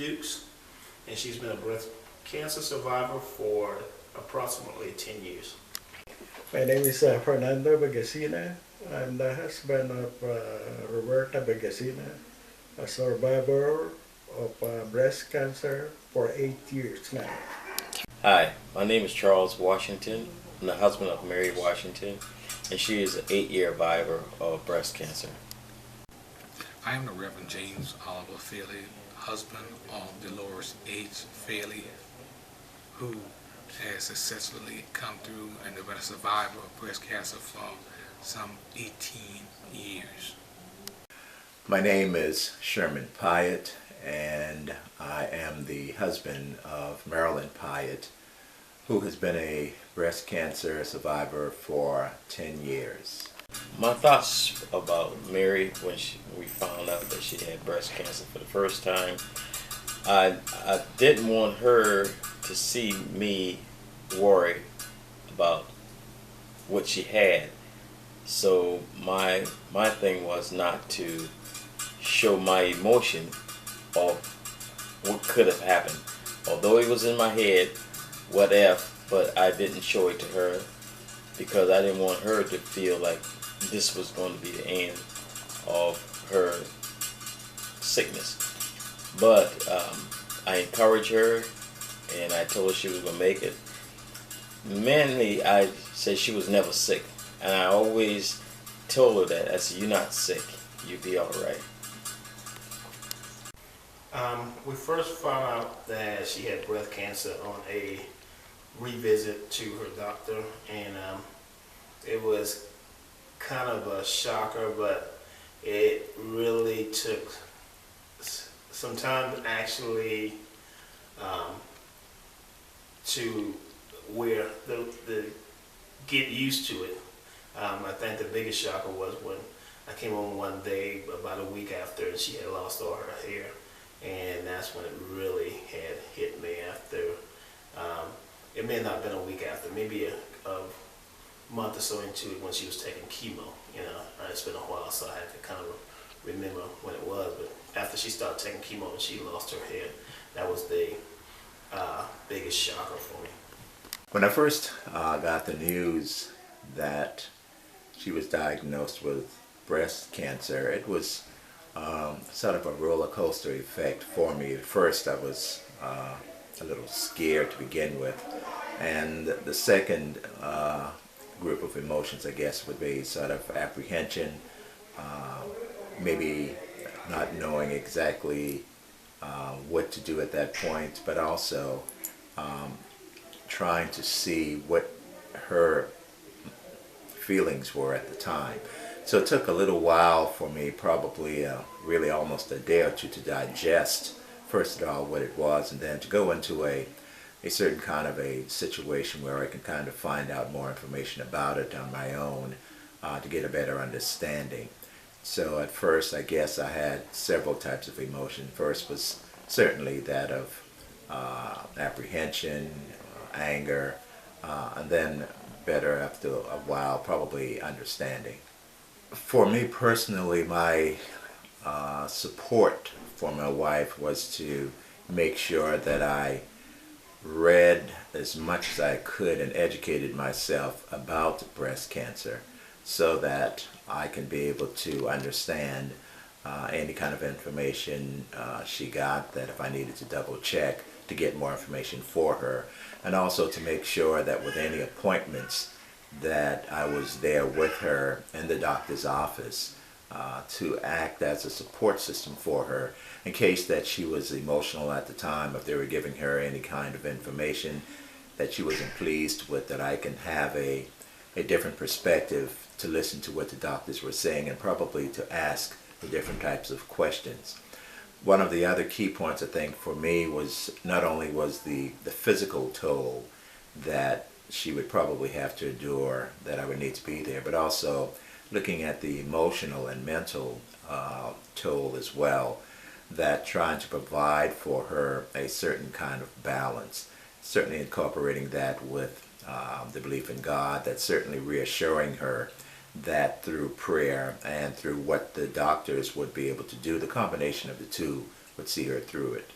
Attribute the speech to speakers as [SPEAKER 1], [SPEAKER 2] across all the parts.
[SPEAKER 1] Dukes, and she's been a breast cancer survivor for approximately 10 years.
[SPEAKER 2] My name is Fernando Bagasina. I'm the husband of Roberta Bagasina, a survivor of breast cancer for 8 years now.
[SPEAKER 3] Hi, my name is Charles Washington. I'm the husband of Mary Washington, and she is an 8-year survivor of breast cancer.
[SPEAKER 4] I am the Reverend James Oliver Fairley, husband of Dolores H. Fairley, who has successfully come through and been a survivor of breast cancer for some 18 years.
[SPEAKER 5] My name is Sherman Pyatt, and I am the husband of Marilyn Pyatt, who has been a breast cancer survivor for 10 years.
[SPEAKER 3] My thoughts about Mary when we found out that she had breast cancer for the first time, I didn't want her to see me worry about what she had. So my thing was not to show my emotion of what could have happened. Although it was in my head, what if, but I didn't show it to her because I didn't want her to feel like this was going to be the end of her sickness. But I encouraged her, and I told her she was going to make it. Mainly, I said she was never sick, and I always told her that. I said, "You're not sick. You'll be all right."
[SPEAKER 1] We first found out that she had breast cancer on a revisit to her doctor, and it was kind of a shocker, but it really took some time actually to where the get used to it. I think the biggest shocker was when I came home one day about a week after and she had lost all her hair, and that's when it really had hit me. After it may not have been a week after, maybe a month or so into it when she was taking chemo. It's been a while, so I had to kind of remember when it was. But after she started taking chemo and she lost her hair, that was the biggest shocker for me.
[SPEAKER 5] When I first got the news that she was diagnosed with breast cancer, it was sort of a roller coaster effect for me. At first I was a little scared to begin with, and the second group of emotions, I guess, would be sort of apprehension, maybe not knowing exactly what to do at that point, but also trying to see what her feelings were at the time. So it took a little while for me, probably really almost a day or two, to digest, first of all, what it was, and then to go into a certain kind of a situation where I can kind of find out more information about it on my own to get a better understanding. So at first, I guess I had several types of emotion. First was certainly that of apprehension, anger, and then better after a while, probably understanding. For me personally, my support for my wife was to make sure that I read as much as I could and educated myself about breast cancer so that I can be able to understand any kind of information she got, that if I needed to double check to get more information for her, and also to make sure that with any appointments that I was there with her in the doctor's office to act as a support system for her in case that she was emotional at the time, if they were giving her any kind of information that she wasn't pleased with, that I can have a different perspective to listen to what the doctors were saying and probably to ask the different types of questions. One of the other key points, I think, for me was not only was the physical toll that she would probably have to endure, that I would need to be there, but also looking at the emotional and mental toll as well, that trying to provide for her a certain kind of balance, certainly incorporating that with the belief in God, that's certainly reassuring her that through prayer and through what the doctors would be able to do, the combination of the two would see her through it.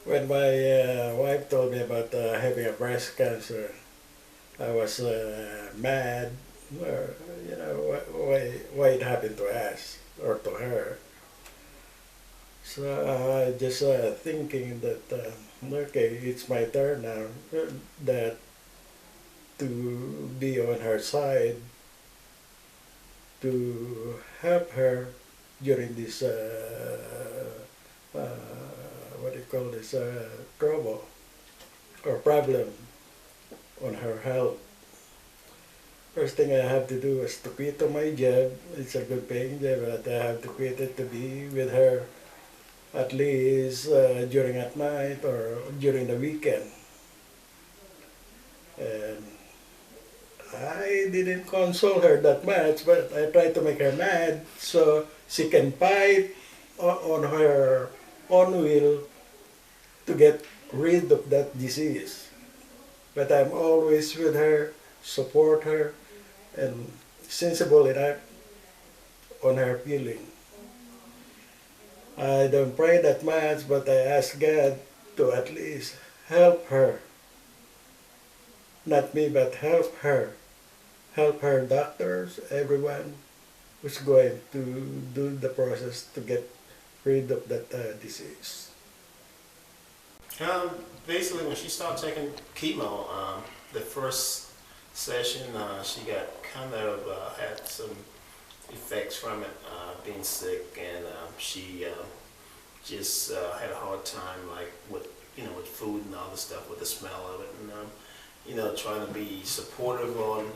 [SPEAKER 2] When my wife told me about having a breast cancer, I was mad. You know, why it happened to us or to her. So I just thinking that okay, it's my turn now. That to be on her side to help her during this what do you call this trouble or problem on her health. First thing I have to do is to quit on my job. It's a good paying job, but I have to quit it to be with her at least during at night or during the weekend. And I didn't console her that much, but I tried to make her mad so she can fight on her own will to get rid of that disease. But I'm always with her, support her, and sensible enough on her feeling. I don't pray that much, but I ask God to at least help her. Not me, but help her. Help her doctors, everyone who's going to do the process to get rid of that disease.
[SPEAKER 1] Basically, when she started taking chemo, the first session, she got kind of had some effects from it, being sick, and she just had a hard time, like with with food and all the stuff, with the smell of it, and trying to be supportive on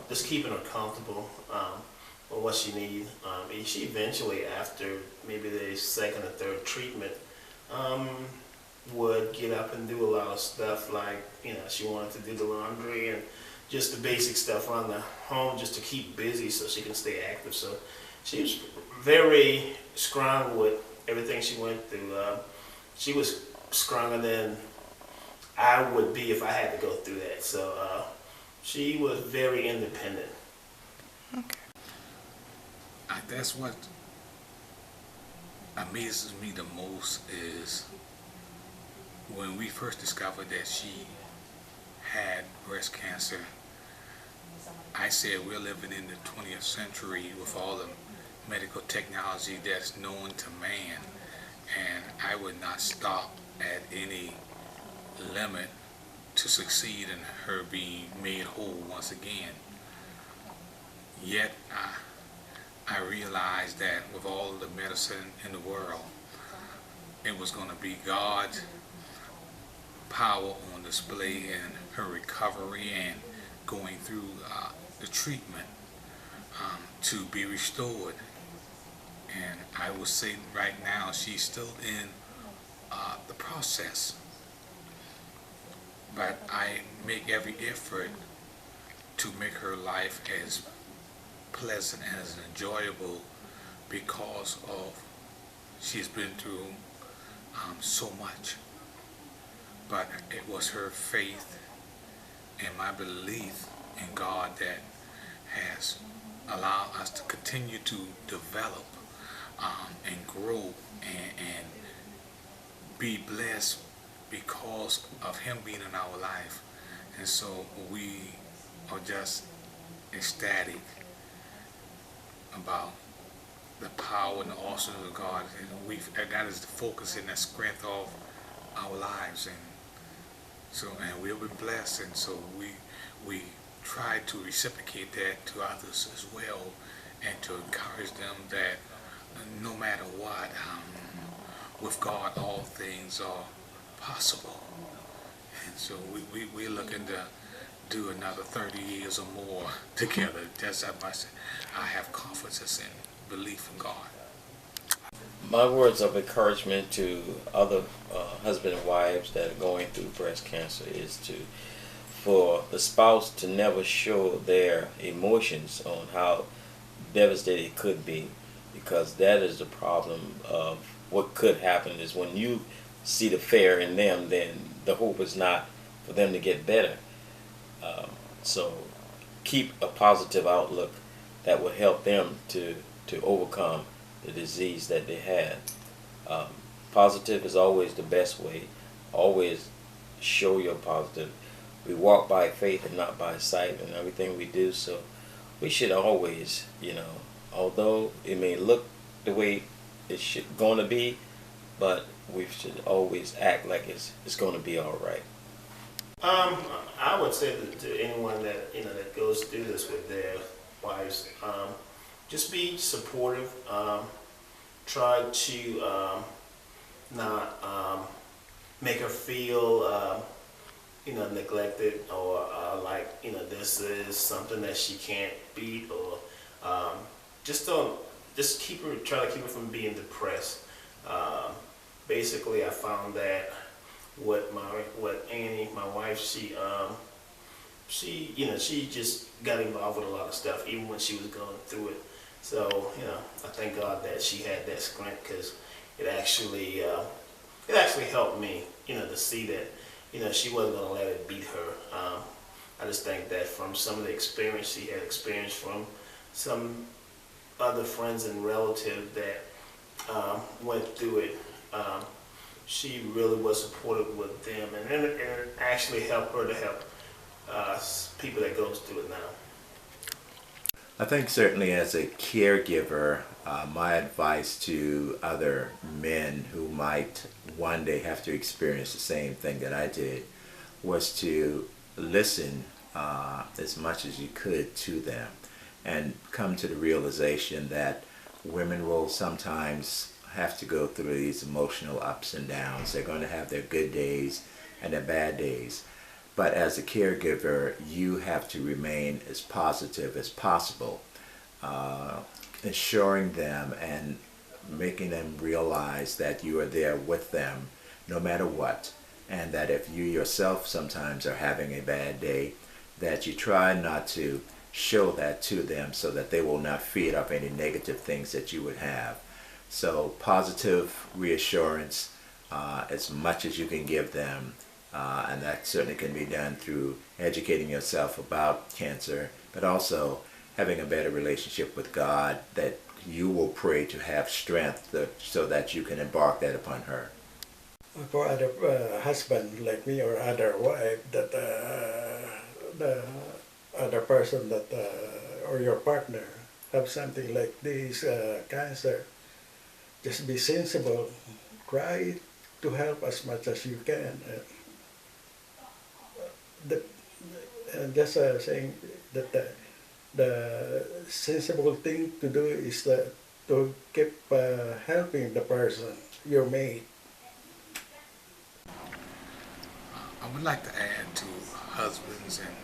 [SPEAKER 1] just keeping her comfortable on what she needs. And she eventually, after maybe the second or third treatment, would get up and do a lot of stuff, like she wanted to do the laundry and just the basic stuff around the home just to keep busy so she can stay active. So she was very strong with everything she went through. She was stronger than I would be if I had to go through that. So she was very independent.
[SPEAKER 4] That's what amazes me the most is when we first discovered that she had breast cancer. I said we're living in the 20th century with all the medical technology that's known to man, and I would not stop at any limit to succeed in her being made whole once again. Yet I realized that with all the medicine in the world, it was going to be God's power on display in her recovery and going through the treatment to be restored. And I would say right now she's still in the process, but I make every effort to make her life as pleasant and as enjoyable because of she's been through so much. But it was her faith and my belief in God that has allowed us to continue to develop and grow and be blessed because of Him being in our life. And so we are just ecstatic about the power and the awesomeness of God, and that is the focus and the strength of our lives. And so, and we've been blessed, and so we try to reciprocate that to others as well, and to encourage them that no matter what, with God all things are possible. And so we're looking to do another 30 years or more together. That's how much I have confidence and belief in God.
[SPEAKER 3] My words of encouragement to other husband and wives that are going through breast cancer is for the spouse to never show their emotions on how devastated it could be, because that is the problem of what could happen is when you see the fear in them, then the hope is not for them to get better. So keep a positive outlook that will help them to overcome the disease that they had. Positive is always the best way. Always show your positive. We walk by faith and not by sight in everything we do. So we should always, although it may look the way it should going to be, but we should always act like it's going to be all right.
[SPEAKER 1] I would say that to anyone that that goes through this with their wives, just be supportive. Try to not make her feel neglected or like this is something that she can't beat, or just try to keep her from being depressed. Basically, I found that what Annie, my wife, she just got involved with a lot of stuff even when she was going through it. So I thank God that she had that strength, because it actually helped me to see that she wasn't going to let it beat her. I just think that from some of the experience she had experienced from some other friends and relatives that went through it, she really was supportive with them, and it actually helped her to help people that goes through it now.
[SPEAKER 5] I think certainly as a caregiver, my advice to other men who might one day have to experience the same thing that I did was to listen as much as you could to them, and come to the realization that women will sometimes have to go through these emotional ups and downs. They're going to have their good days and their bad days. But as a caregiver, you have to remain as positive as possible, assuring them and making them realize that you are there with them no matter what, and that if you yourself sometimes are having a bad day, that you try not to show that to them so that they will not feed off any negative things that you would have. So positive reassurance, as much as you can give them, and that certainly can be done through educating yourself about cancer, but also having a better relationship with God, that you will pray to have strength so that you can embark that upon her.
[SPEAKER 2] For other husband like me or other wife, that the other person that or your partner have something like this cancer, just be sensible. Try to help as much as you can. Just saying that the sensible thing to do is to keep helping the person, your mate.
[SPEAKER 4] I would like to add to husbands and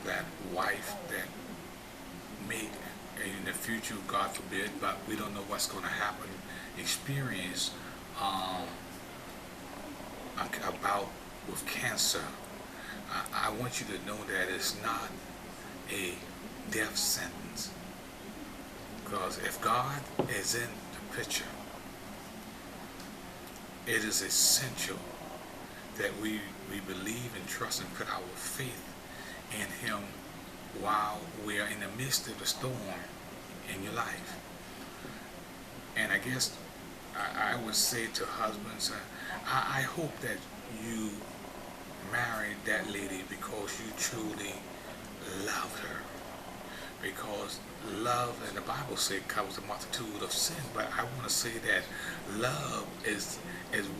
[SPEAKER 4] that wife that may, in the future, God forbid, but we don't know what's going to happen, experience about with cancer. I want you to know that it's not a death sentence, because if God is in the picture, it is essential that we believe and trust and put our faith in Him while we are in the midst of the storm in your life. And I guess I would say to husbands, I hope that you married that lady because you truly loved her. Because love, and the Bible says, covers a multitude of sin. But I want to say that love is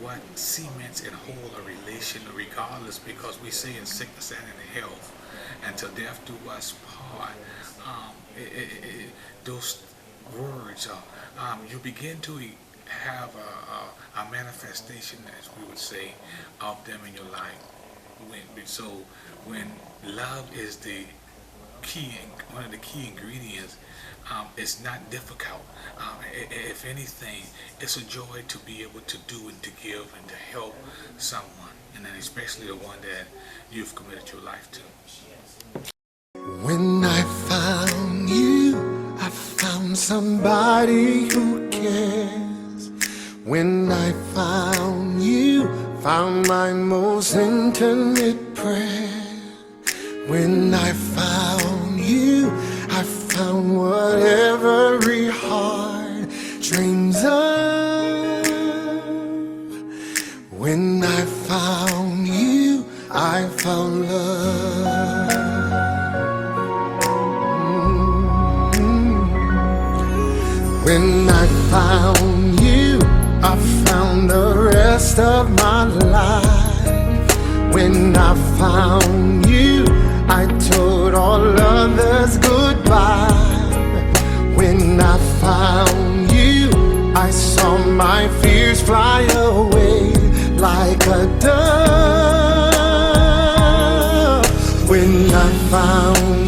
[SPEAKER 4] what cements and holds a relation regardless, because we say in sickness and in health, until death do us part. Those words, you begin to have a manifestation, as we would say, of them in your life. So when love is the key, one of the key ingredients, it's not difficult. If anything, it's a joy to be able to do and to give and to help someone, and then especially the one that you've committed your life to.
[SPEAKER 6] When I found you, I found somebody who cares. When I found you, found my most intimate prayer. When I found you, I found what every heart dreams of. When I found you, I found the rest of my life. When I found you, I told all others goodbye. When I found you, I saw my fears fly away like a dove. When I found